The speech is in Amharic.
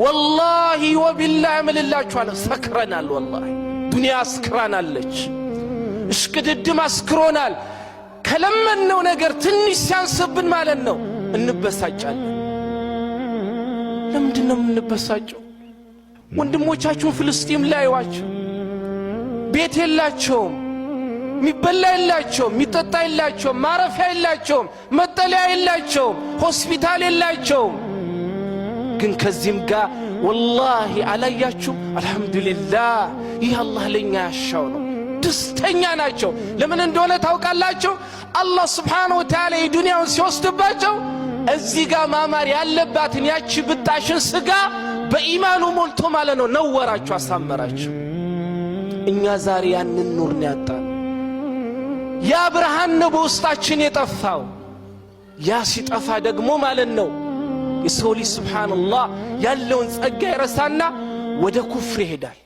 ወላሂ ወቢላሂ ምልላችሁ አለ ሰክረናል። ወላሂ ዱንያ አስክራናለች፣ እሽቅድድም አስክሮናል። ከለመነው ነገር ትንሽ ሲያንስብን ማለት ነው እንበሳጫለን። ለምንድነው የምንበሳጨው? ወንድሞቻችሁን ፍልስጤም ላይ ዋቸው፣ ቤት የላቸውም፣ ሚበላ የላቸውም፣ ሚጠጣ የላቸውም፣ ማረፊያ የላቸውም፣ መጠለያ የላቸውም፣ ሆስፒታል የላቸውም። ግን ከዚህም ጋር ወላሂ አላያችሁ አልহামዱሊላህ ይህ አላህ ለኛ ያሻው ነው። ደስተኛ ናቸው። ለምን እንደሆነ ታውቃላችሁ? አላህ Subhanahu Wa Ta'ala የዱንያውን ሲወስድባቸው እዚህ ጋር ማማር ያለባትን ያቺ ብጣሽን ስጋ በኢማኑ ሞልቶ ማለት ነው ነወራችሁ፣ አሳመራችሁ። እኛ ዛሬ ያንን ኑር ነው ያጣን። ያ ብርሃን ነው በውስጣችን የጠፋው። ያ ሲጠፋ ደግሞ ማለት ነው የሰው ልጅ ሱብሃንአላህ ያለውን ጸጋ ይረሳና ወደ ኩፍር ይሄዳል።